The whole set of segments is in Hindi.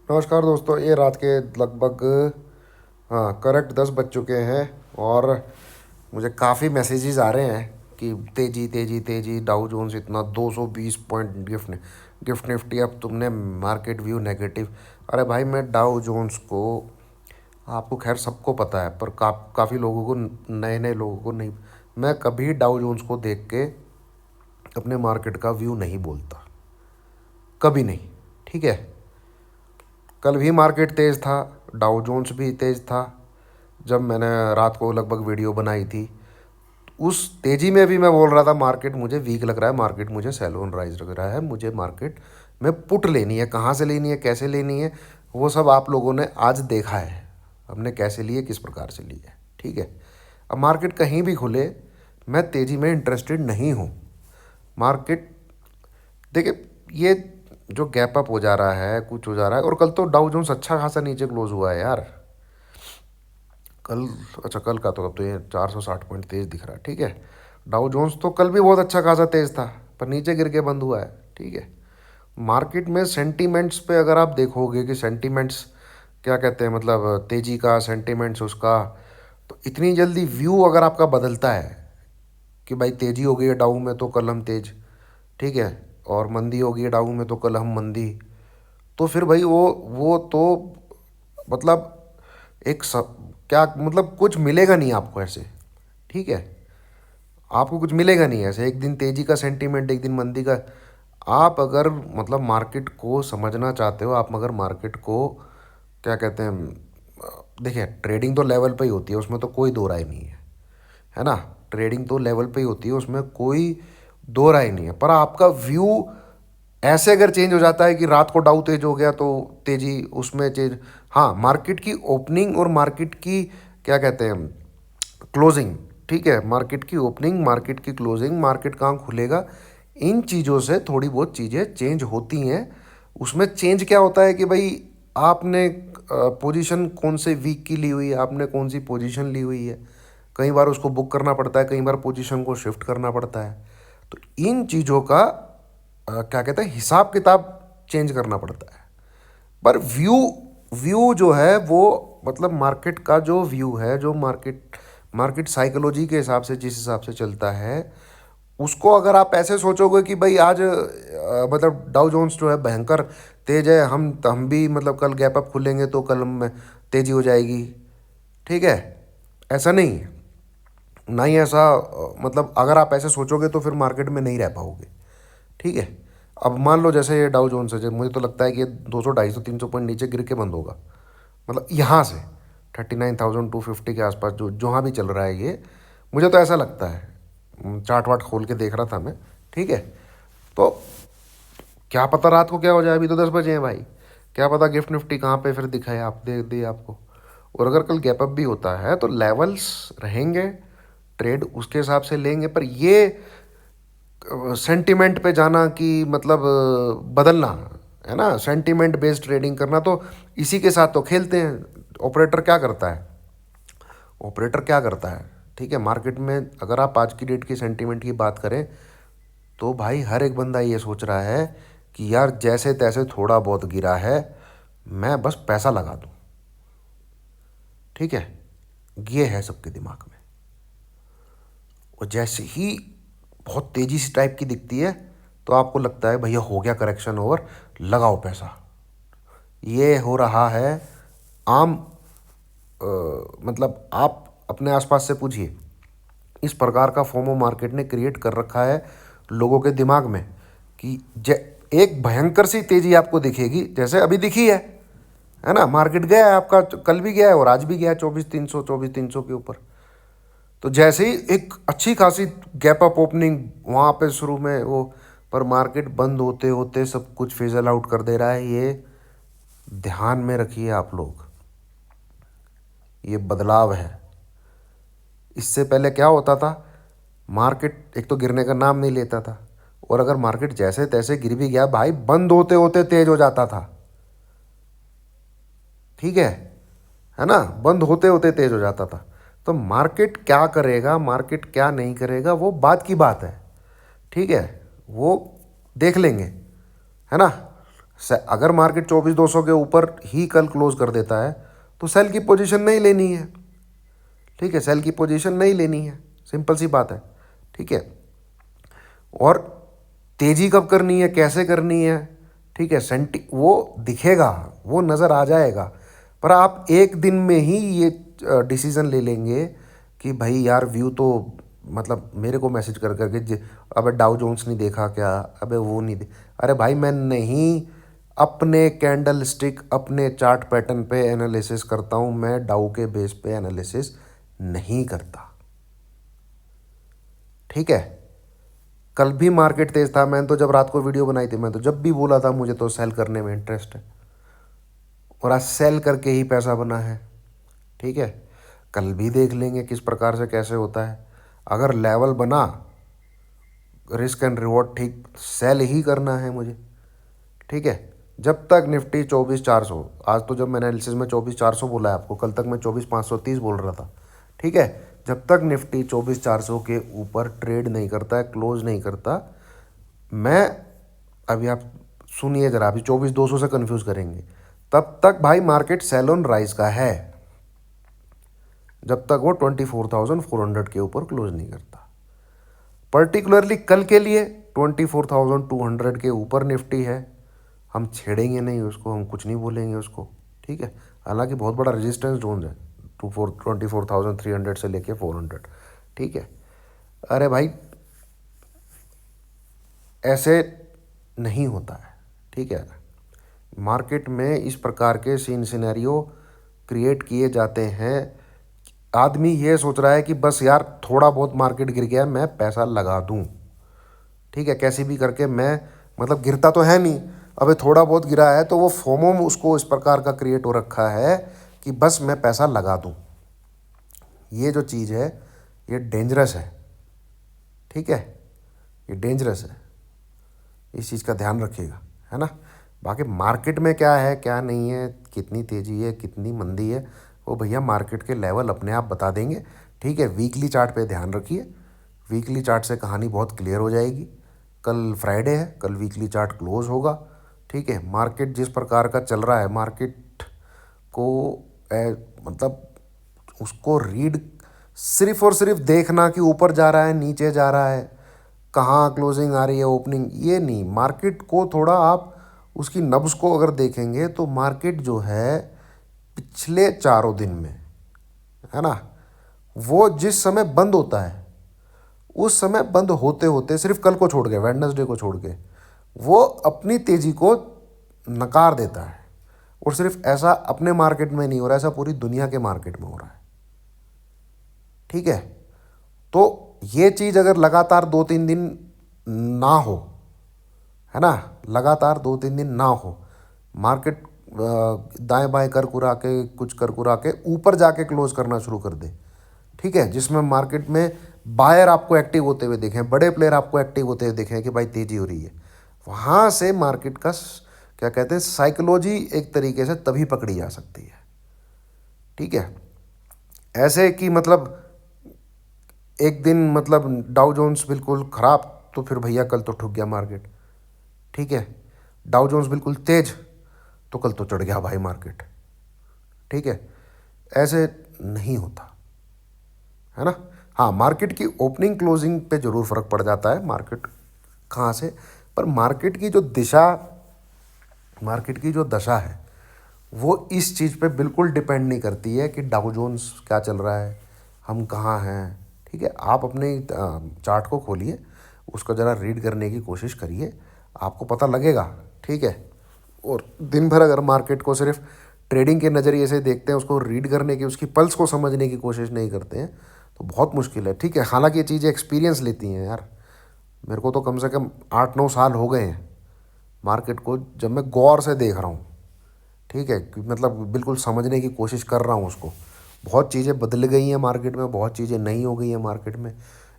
नमस्कार दोस्तों, ये रात के लगभग करेक्ट 10 बज चुके हैं और मुझे काफ़ी मैसेजेस आ रहे हैं कि तेजी तेजी तेजी, डाउ जोन्स इतना 220 पॉइंट गिफ्ट निफ्टी, अब तुमने मार्केट व्यू नेगेटिव। अरे भाई, मैं डाउ जोन्स को, आपको खैर सबको पता है पर काफ़ी लोगों को, नए नए लोगों को नहीं, मैं कभी डाउ जोन्स को देख के अपने मार्केट का व्यू नहीं बोलता, कभी नहीं। ठीक है, कल भी मार्केट तेज़ था, डाउ जोन्स भी तेज़ था। जब मैंने रात को लगभग वीडियो बनाई थी, उस तेज़ी में भी मैं बोल रहा था मार्केट मुझे वीक लग रहा है, मार्केट मुझे सेल ऑन राइज लग रहा है, मुझे मार्केट में पुट लेनी है। कहाँ से लेनी है, कैसे लेनी है, वो सब आप लोगों ने आज देखा है, हमने कैसे लिए, किस प्रकार से लिए। ठीक है, अब मार्केट कहीं भी खुले, मैं तेज़ी में इंटरेस्टेड नहीं हूँ। मार्केट, देखिए, ये जो गैप अप हो जा रहा है, कुछ हो जा रहा है, और कल तो डाउ जोन्स अच्छा खासा नीचे क्लोज हुआ है यार। कल, अच्छा कल का तो अब तो ये 460 पॉइंट तेज दिख रहा है। ठीक है, डाउ जोन्स तो कल भी बहुत अच्छा खासा तेज था, पर नीचे गिर के बंद हुआ है। ठीक है, मार्केट में सेंटीमेंट्स पे अगर आप देखोगे कि सेंटीमेंट्स क्या कहते हैं, मतलब तेजी का सेंटीमेंट्स उसका, तो इतनी जल्दी व्यू अगर आपका बदलता है कि भाई तेजी हो गई है डाउ में तो कल हम तेज, ठीक है, और मंदी हो गई है डाउ में तो कल हम मंदी, तो फिर भाई वो तो मतलब क्या मतलब, कुछ मिलेगा नहीं आपको ऐसे। ठीक है, आपको कुछ मिलेगा नहीं ऐसे, एक दिन तेजी का सेंटीमेंट, एक दिन मंदी का। आप अगर मतलब मार्केट को समझना चाहते हो, आप अगर मार्केट को क्या कहते हैं, देखिए, ट्रेडिंग तो लेवल पे ही होती है, उसमें तो कोई दो राय नहीं है ना। ट्रेडिंग तो लेवल पे ही होती है, उसमें कोई दो राय नहीं है, पर आपका व्यू ऐसे अगर चेंज हो जाता है कि रात को डाउ तेज हो गया तो तेजी उसमें चेंज। हाँ, मार्केट की ओपनिंग और मार्केट की क्या कहते हैं, क्लोजिंग। ठीक है, मार्केट की ओपनिंग, मार्केट की क्लोजिंग, मार्केट कहाँ खुलेगा, इन चीज़ों से थोड़ी बहुत चीज़ें चेंज होती हैं। उसमें चेंज क्या होता है कि भाई आपने पोजीशन कौन से वीक की ली हुई है, आपने कौन सी पोजीशन ली हुई है। कई बार उसको बुक करना पड़ता है, कई बार पोजीशन को शिफ्ट करना पड़ता है। तो इन चीज़ों का क्या कहते हैं, हिसाब किताब चेंज करना पड़ता है। पर व्यू व्यू जो है वो, मतलब मार्केट का जो व्यू है, जो मार्केट मार्केट साइकोलॉजी के हिसाब से जिस हिसाब से चलता है, उसको अगर आप ऐसे सोचोगे कि भाई आज मतलब डाउ जोन्स जो है भयंकर तेज है, हम भी मतलब कल गैप अप खुलेंगे तो कल में तेजी हो जाएगी। ठीक है, ऐसा नहीं है, ना ही ऐसा मतलब अगर आप ऐसे सोचोगे तो फिर मार्केट में नहीं रह पाओगे। ठीक है, अब मान लो जैसे ये डाउ जोन्स है, मुझे तो लगता है कि ये 200 250 300 पॉइंट नीचे गिर के बंद होगा, मतलब यहाँ से 39,250 के आसपास जो जहाँ भी चल रहा है ये, मुझे तो ऐसा लगता है। चार्ट वाट खोल के देख रहा था मैं। ठीक है, तो क्या पता रात को क्या हो जाए, अभी तो 10 बजे हैं भाई, क्या पता गिफ्ट निफ्टी कहाँ पे फिर दिखाए, आप दे दे आपको। और अगर कल गैप अप भी होता है तो लेवल्स रहेंगे, ट्रेड उसके हिसाब से लेंगे। पर ये सेंटिमेंट पे जाना कि मतलब बदलना, है ना, सेंटिमेंट बेस्ड ट्रेडिंग करना, तो इसी के साथ तो खेलते हैं। ऑपरेटर क्या करता है, ऑपरेटर क्या करता है, ठीक है, मार्केट में अगर आप आज की डेट की सेंटिमेंट की बात करें तो भाई हर एक बंदा ये सोच रहा है कि यार जैसे तैसे थोड़ा बहुत गिरा है, मैं बस पैसा लगा दूं। ठीक है, ये है सबके दिमाग में। और जैसे ही बहुत तेज़ी से टाइप की दिखती है तो आपको लगता है भैया हो गया करेक्शन ओवर, लगाओ पैसा। ये हो रहा है आम, मतलब आप अपने आसपास से पूछिए, इस प्रकार का फोमो मार्केट ने क्रिएट कर रखा है लोगों के दिमाग में कि एक भयंकर सी तेज़ी आपको दिखेगी, जैसे अभी दिखी है ना। मार्केट गया है आपका, कल भी गया है और आज भी गया है 24,300 के ऊपर। तो जैसे ही एक अच्छी खासी गैप अप ओपनिंग वहाँ पे शुरू में वो, पर मार्केट बंद होते होते सब कुछ फिजल आउट कर दे रहा है। ये ध्यान में रखिए आप लोग, ये बदलाव है। इससे पहले क्या होता था, मार्केट एक तो गिरने का नाम नहीं लेता था, और अगर मार्केट जैसे तैसे गिर भी गया भाई, बंद होते होते तेज हो जाता था। ठीक है ना, बंद होते होते तेज हो जाता था। तो मार्केट क्या करेगा, मार्केट क्या नहीं करेगा, वो बात की बात है। ठीक है, वो देख लेंगे, है ना। अगर मार्केट 24,200 के ऊपर ही कल क्लोज कर देता है तो सेल की पोजीशन नहीं लेनी है। ठीक है, सेल की पोजीशन नहीं लेनी है, सिंपल सी बात है। ठीक है, और तेजी कब करनी है, कैसे करनी है, ठीक है, वो दिखेगा, वो नज़र आ जाएगा। पर आप एक दिन में ही ये डिसीज़न ले लेंगे कि भाई यार व्यू तो मतलब मेरे को मैसेज कर करके अबे डाउ जोन्स नहीं देखा क्या, अबे वो नहीं अरे भाई मैं नहीं अपने कैंडल स्टिक अपने चार्ट पैटर्न पे एनालिसिस करता हूँ, मैं डाउ के बेस पे एनालिसिस नहीं करता। ठीक है, कल भी मार्केट तेज था, मैंने तो जब रात को वीडियो बनाई थी मैं तो जब भी बोला था मुझे तो सेल करने में इंटरेस्ट है, और आज सेल करके ही पैसा बना है। ठीक है, कल भी देख लेंगे किस प्रकार से कैसे होता है। अगर लेवल बना, रिस्क एंड रिवॉर्ड ठीक, सेल ही करना है मुझे। ठीक है, जब तक निफ्टी 24,400, आज तो जब मैंने एनालिसिस में 24,400 बोला है आपको, कल तक मैं 24,530 बोल रहा था। ठीक है, जब तक निफ्टी 24,400 के ऊपर ट्रेड नहीं करता है, क्लोज नहीं करता, मैं अभी आप सुनिए ज़रा, अभी 24,200 से कंफ्यूज करेंगे, तब तक भाई मार्केट सेल ऑन राइज का है, जब तक वो 24,400 के ऊपर क्लोज नहीं करता। पर्टिकुलरली कल के लिए 24,200 के ऊपर निफ्टी है, हम छेड़ेंगे नहीं उसको, हम कुछ नहीं बोलेंगे उसको। ठीक है, हालांकि बहुत बड़ा रेजिस्टेंस जोन है 24,300 से लेके 400। ठीक है, अरे भाई ऐसे नहीं होता है। ठीक है, मार्केट में इस प्रकार के सीन सिनेरियो क्रिएट किए जाते हैं। आदमी ये सोच रहा है कि बस यार थोड़ा बहुत मार्केट गिर गया मैं पैसा लगा दूं। ठीक है, कैसे भी करके मैं, मतलब गिरता तो है नहीं, अबे थोड़ा बहुत गिरा है तो वो फोमो उसको इस प्रकार का क्रिएट हो रखा है कि बस मैं पैसा लगा दूं। ये जो चीज़ है ये डेंजरस है। ठीक है, ये डेंजरस है, इस चीज़ का ध्यान रखिएगा, है ना। बाकी मार्केट में क्या है क्या नहीं है, कितनी तेज़ी है कितनी मंदी है, वो भैया मार्केट के लेवल अपने आप बता देंगे। ठीक है, वीकली चार्ट पे ध्यान रखिए, वीकली चार्ट से कहानी बहुत क्लियर हो जाएगी। कल फ्राइडे है, कल वीकली चार्ट क्लोज होगा। ठीक है, मार्केट जिस प्रकार का चल रहा है, मार्केट को मतलब उसको रीड सिर्फ और सिर्फ देखना कि ऊपर जा रहा है नीचे जा रहा है, कहाँ क्लोजिंग आ रही है ओपनिंग, ये नहीं। मार्केट को थोड़ा आप उसकी नब्ज को अगर देखेंगे तो मार्केट जो है पिछले 4 दिन में, है ना, वो जिस समय बंद होता है उस समय बंद होते होते, सिर्फ कल को छोड़ के, वेडनेसडे को छोड़ के, वो अपनी तेज़ी को नकार देता है। और सिर्फ ऐसा अपने मार्केट में नहीं हो रहा, ऐसा पूरी दुनिया के मार्केट में हो रहा है। ठीक है, तो ये चीज़ अगर लगातार 2-3 दिन ना हो, है ना, लगातार 2-3 दिन ना हो, मार्केट दाएं बाएं कर कुरा के, कुछ कर कुरा के ऊपर जाके क्लोज करना शुरू कर दे, ठीक है, जिसमें मार्केट में बायर आपको एक्टिव होते हुए देखें, बड़े प्लेयर आपको एक्टिव होते हुए देखें कि भाई तेज़ी हो रही है, वहाँ से मार्केट का क्या कहते हैं साइकोलॉजी एक तरीके से तभी पकड़ी जा सकती है। ठीक है, ऐसे कि मतलब एक दिन मतलब डाउ जोन्स बिल्कुल ख़राब तो फिर भैया कल तो ठुक गया मार्केट। ठीक है, डाउ जोन्स बिल्कुल तेज तो कल तो चढ़ गया भाई मार्केट। ठीक है, ऐसे नहीं होता, है ना। हाँ, मार्केट की ओपनिंग क्लोजिंग पे ज़रूर फ़र्क पड़ जाता है, मार्केट कहाँ से, पर मार्केट की जो दिशा, मार्केट की जो दशा है वो इस चीज़ पे बिल्कुल डिपेंड नहीं करती है कि डाउ जोन्स क्या चल रहा है, हम कहाँ हैं। ठीक है, आप अपने चार्ट को खोलिए, उसको ज़रा रीड करने की कोशिश करिए, आपको पता लगेगा। ठीक है, और दिन भर अगर मार्केट को सिर्फ ट्रेडिंग के नज़रिए से देखते हैं, उसको रीड करने की, उसकी पल्स को समझने की कोशिश नहीं करते हैं, तो बहुत मुश्किल है। ठीक है, हालांकि ये चीज़ें एक्सपीरियंस लेती हैं यार, मेरे को तो कम से कम 8-9 साल हो गए हैं मार्केट को जब मैं गौर से देख रहा हूँ। ठीक है, मतलब बिल्कुल समझने की कोशिश कर रहा हूँ उसको। बहुत चीज़ें बदल गई हैं मार्केट में, बहुत चीज़ें नई हो गई हैं मार्केट में।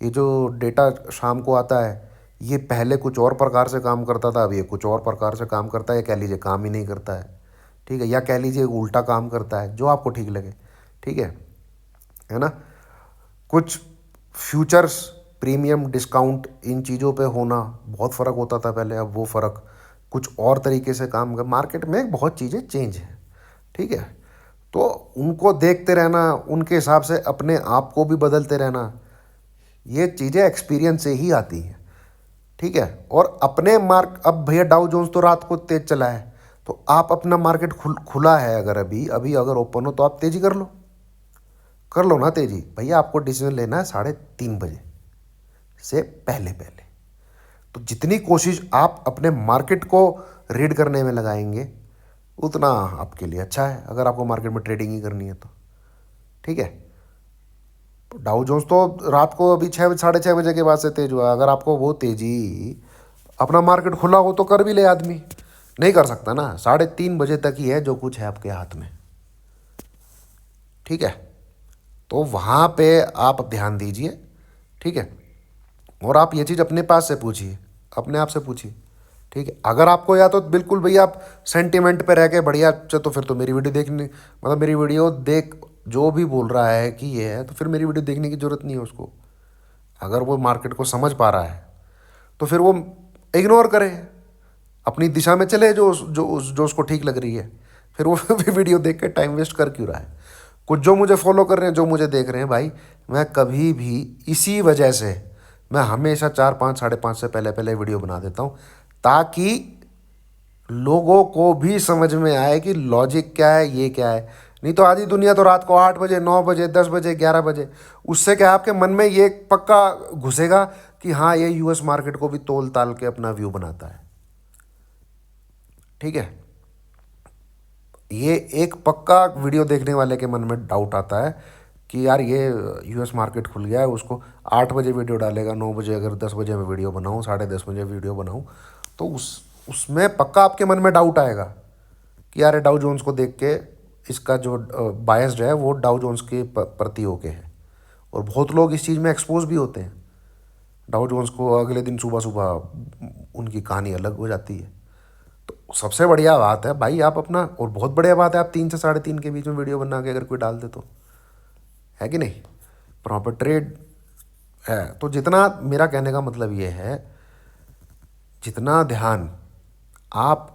ये जो डेटा शाम को आता है, ये पहले कुछ और प्रकार से काम करता था, अब ये कुछ और प्रकार से काम करता है, या कह लीजिए काम ही नहीं करता है। ठीक है, या कह लीजिए उल्टा काम करता है, जो आपको ठीक लगे। ठीक है ना। कुछ फ्यूचर्स, प्रीमियम, डिस्काउंट, इन चीज़ों पे होना बहुत फ़र्क होता था पहले, अब वो फ़र्क कुछ और तरीके से काम कर, मार्केट में बहुत चीज़ें चेंज है, ठीक है। तो उनको देखते रहना, उनके हिसाब से अपने आप को भी बदलते रहना, ये चीज़ें एक्सपीरियंस से ही आती हैं, ठीक है। और अपने मार्क, अब भैया डाउ जोन्स तो रात को तेज चला है, तो आप अपना मार्केट खुला है, अगर अभी अभी अगर ओपन हो तो आप तेजी कर लो ना तेजी। भैया आपको डिसीजन लेना है 3:30 बजे से पहले पहले। तो जितनी कोशिश आप अपने मार्केट को रीड करने में लगाएंगे उतना आपके लिए अच्छा है, अगर आपको मार्केट में ट्रेडिंग ही करनी है तो, ठीक है। तो डाउ जोन्स तो रात को अभी 6-6:30 बजे के बाद से तेज हुआ, अगर आपको वो तेजी अपना मार्केट खुला हो तो कर भी ले आदमी, नहीं कर सकता ना, 3:30 बजे तक ही है जो कुछ है आपके हाथ में, ठीक है। तो वहाँ पे आप ध्यान दीजिए, ठीक है। और आप ये चीज़ अपने पास से पूछिए, अपने आप से पूछिए, ठीक है। अगर आपको या तो बिल्कुल भैया आप सेंटिमेंट पे रह के बढ़िया, तो फिर तो मेरी वीडियो देखने, मतलब मेरी वीडियो देख, जो भी बोल रहा है कि ये है, तो फिर मेरी वीडियो देखने की ज़रूरत नहीं है उसको। अगर वो मार्केट को समझ पा रहा है तो फिर वो इग्नोर करे, अपनी दिशा में चले जो जो उसको ठीक लग रही है, फिर वो वीडियो देख के टाइम वेस्ट कर क्यों रहा है। कुछ जो मुझे फॉलो कर रहे हैं, जो मुझे देख रहे हैं भाई, मैं कभी भी इसी वजह से मैं हमेशा 4-5, 5:30 से पहले पहले वीडियो बना देता हूँ, ताकि लोगों को भी समझ में आए कि लॉजिक क्या है, ये क्या है। नहीं तो आधी दुनिया तो रात को 8 बजे, 9 बजे, 10 बजे, 11 बजे, उससे क्या आपके मन में ये पक्का घुसेगा कि हाँ ये यूएस मार्केट को भी तोल ताल के अपना व्यू बनाता है, ठीक है। ये एक पक्का वीडियो देखने वाले के मन में डाउट आता है कि यार ये यूएस मार्केट खुल गया है, उसको 8 बजे वीडियो डालेगा, 9 बजे, अगर 10 बजे में वीडियो बनाऊँ, 10:30 बजे वीडियो बनाऊँ, तो उसमें पक्का आपके मन में डाउट आएगा कि यार डाउ जोन्स को देख के इसका जो बायस्ड है वो डाउ जोन्स के प्रति होके है। और बहुत लोग इस चीज़ में एक्सपोज भी होते हैं, डाउ जोन्स को अगले दिन सुबह सुबह उनकी कहानी अलग हो जाती है। तो सबसे बढ़िया बात है भाई आप अपना, और बहुत बढ़िया बात है आप 3 से 3:30 के बीच में वीडियो बना के अगर कोई डाल दे तो, है कि नहीं, प्रॉपर ट्रेड है। तो जितना, मेरा कहने का मतलब ये है, जितना ध्यान आप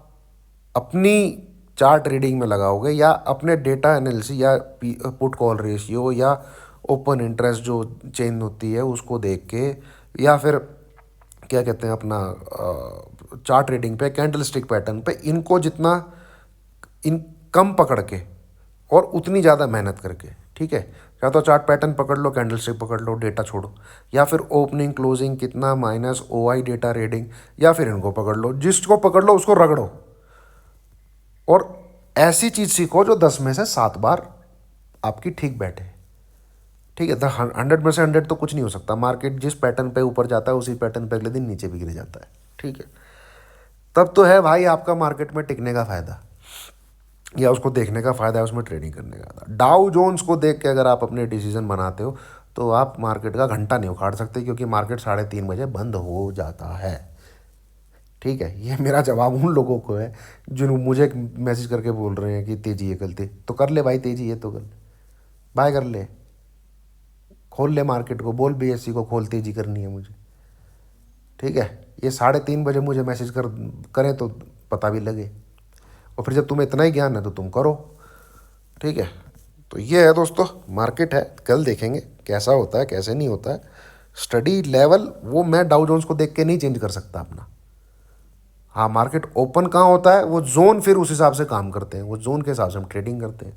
अपनी चार्ट रीडिंग में लगाओगे या अपने डेटा एनालिसिस या पुट कॉल रेशियो या ओपन इंटरेस्ट जो चेंज होती है उसको देख के, या फिर क्या कहते हैं अपना चार्ट रीडिंग पे, कैंडल स्टिक पैटर्न पे, इनको जितना इन कम पकड़ के और उतनी ज़्यादा मेहनत करके, ठीक है। या तो चार्ट पैटर्न पकड़ लो, कैंडल स्टिक पकड़ लो, डेटा छोड़ो, या फिर ओपनिंग क्लोजिंग कितना माइनस ओआई डेटा रीडिंग, या फिर इनको पकड़ लो, जिसको पकड़ लो उसको रगड़ो, और ऐसी चीज़ सीखो जो 10 में से 7 बार आपकी ठीक बैठे, ठीक है। 100% तो कुछ नहीं हो सकता, मार्केट जिस पैटर्न पे ऊपर जाता है उसी पैटर्न पे अगले दिन नीचे भी गिर जाता है, ठीक है। तब तो है भाई आपका मार्केट में टिकने का फ़ायदा, या उसको देखने का फ़ायदा है, उसमें ट्रेडिंग करने का। डाउ जोन्स को देख के अगर आप अपने डिसीजन बनाते हो तो आप मार्केट का घंटा नहीं उखाड़ सकते, क्योंकि मार्केट 3:30 बजे बंद हो जाता है, ठीक है। ये मेरा जवाब उन लोगों को है जो मुझे मैसेज करके बोल रहे हैं कि तेजी है कल, तो कर ले भाई, तेजी है तो कल बाय कर ले, खोल ले मार्केट को, बोल बीएससी को खोल, तेजी करनी है मुझे, ठीक है। ये 3:30 बजे मुझे मैसेज करें तो पता भी लगे, और फिर जब तुम्हें इतना ही ज्ञान है तो तुम करो, ठीक है। तो ये है दोस्तों, मार्केट है, कल देखेंगे कैसा होता है कैसे नहीं होता है। स्टडी लेवल वो मैं डाउ जोन्स को देख के नहीं चेंज कर सकता अपना। हाँ, मार्केट ओपन कहाँ होता है वो जोन, फिर उस हिसाब से काम करते हैं, वो जोन के हिसाब से हम ट्रेडिंग करते हैं।